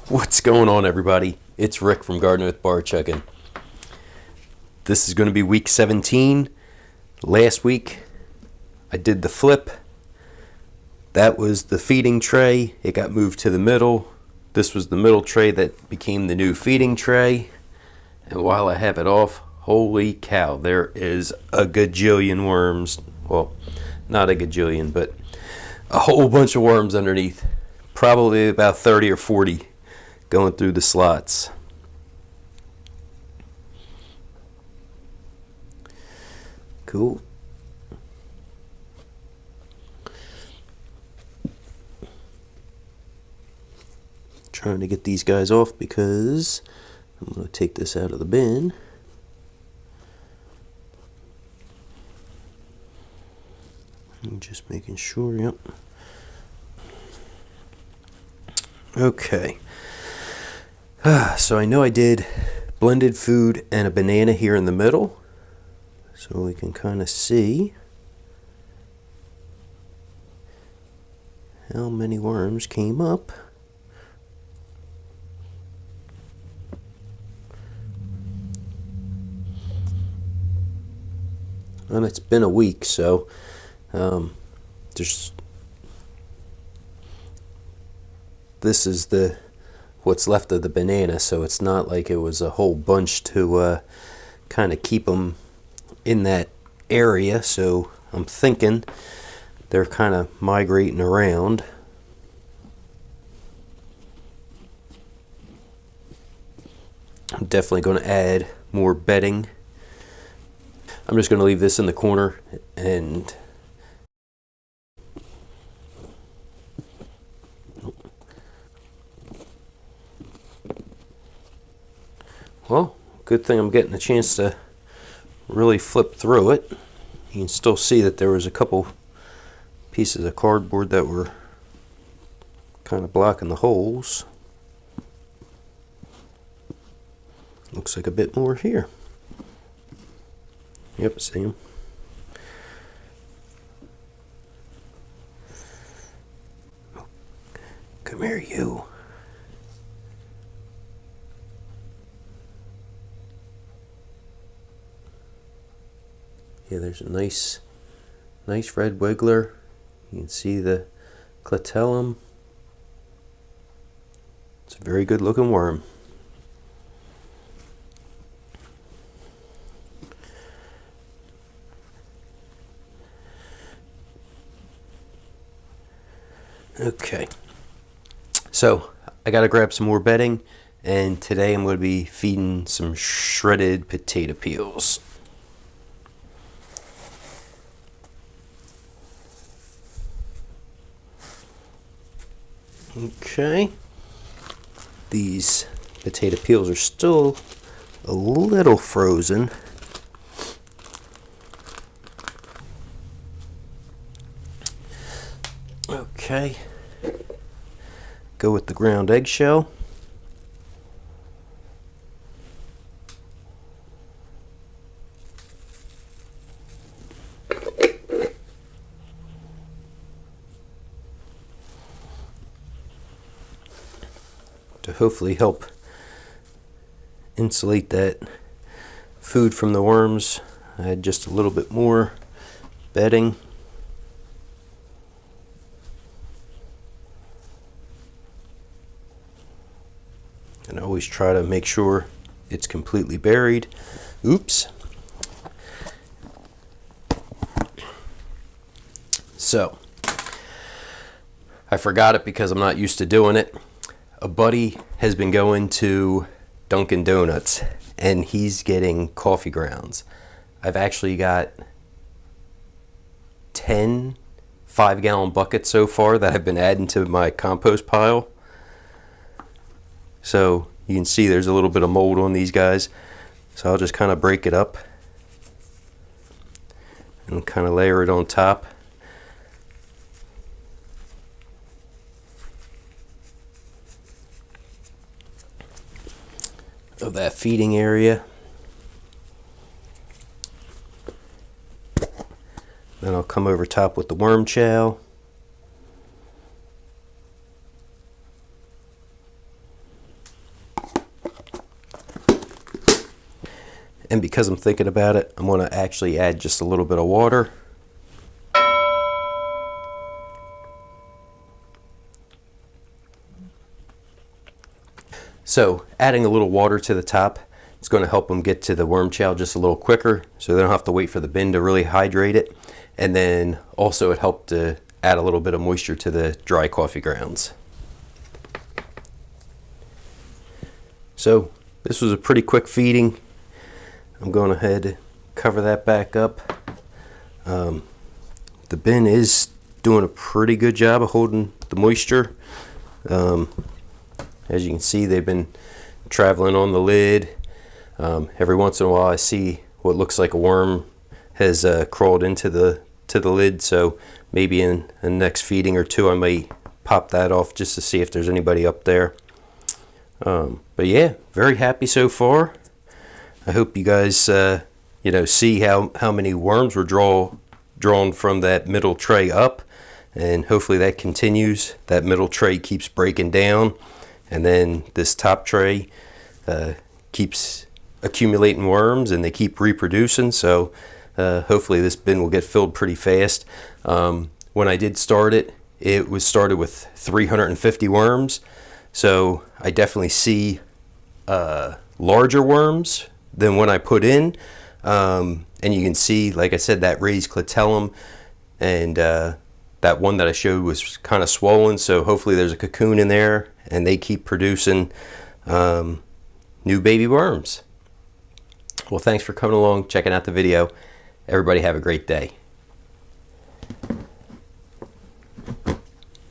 What's going on, everybody? It's Rick from Gardening with Barchuckin. This is going to be week 17. Last week I did the flip. That was the feeding tray. It got moved to the middle. This was the middle tray that became the new feeding tray. And while I have it off, holy cow, there is a gajillion worms. Well, not a gajillion, but a whole bunch of worms underneath. Probably about 30 or 40 going through the slots. Cool. Trying to get these guys off because I'm going to take this out of the bin. I'm just making sure, yep. Okay. So I know I did blended food and a banana here in the middle. So we can kind of see how many worms came up. And it's been a week, so this is what's left of the banana, so it's not like it was a whole bunch to kind of keep them in that area. So I'm thinking they're kind of migrating around. I'm definitely going to add more bedding. I'm just going to leave this in the corner and well, good thing I'm getting a chance to really flip through it. You can still see that there was a couple pieces of cardboard that were kind of blocking the holes. Looks like a bit more here. Yep, see them. Come here, you. Yeah, there's a nice red wiggler. You can see the clitellum. It's a very good looking worm. Okay, so I gotta grab some more bedding, and today I'm going to be feeding some shredded potato peels. Okay, these potato peels are still a little frozen. Okay, go with the ground eggshell. To hopefully help insulate that food from the worms, I add just a little bit more bedding. And I always try to make sure it's completely buried. Oops. So, I forgot it because I'm not used to doing it. A buddy has been going to Dunkin' Donuts and he's getting coffee grounds. I've actually got 10 5-gallon buckets so far that I've been adding to my compost pile. So you can see there's a little bit of mold on these guys. So I'll just kind of break it up and kind of layer it on top. Of that feeding area. Then I'll come over top with the worm chow. And because I'm thinking about it, I'm going to actually add just a little bit of water. So adding a little water to the top, it's going to help them get to the worm chow just a little quicker, so they don't have to wait for the bin to really hydrate it. And then also it helped to add a little bit of moisture to the dry coffee grounds. So this was a pretty quick feeding. I'm going ahead and cover that back up. The bin is doing a pretty good job of holding the moisture. As you can see, they've been traveling on the lid. Every once in a while I see what looks like a worm has crawled into the lid, so maybe in the next feeding or two I might pop that off just to see if there's anybody up there. But yeah, very happy so far. I hope you guys see how many worms were drawn from that middle tray up, and hopefully that continues. That middle tray keeps breaking down, and then this top tray keeps accumulating worms and they keep reproducing. So hopefully this bin will get filled pretty fast. When I did start it, it was started with 350 worms, so I definitely see larger worms than when I put in. And you can see, like I said, that raised clitellum, and that one that I showed was kind of swollen, so hopefully there's a cocoon in there and they keep producing new baby worms. Well, thanks for coming along, checking out the video. Everybody have a great day.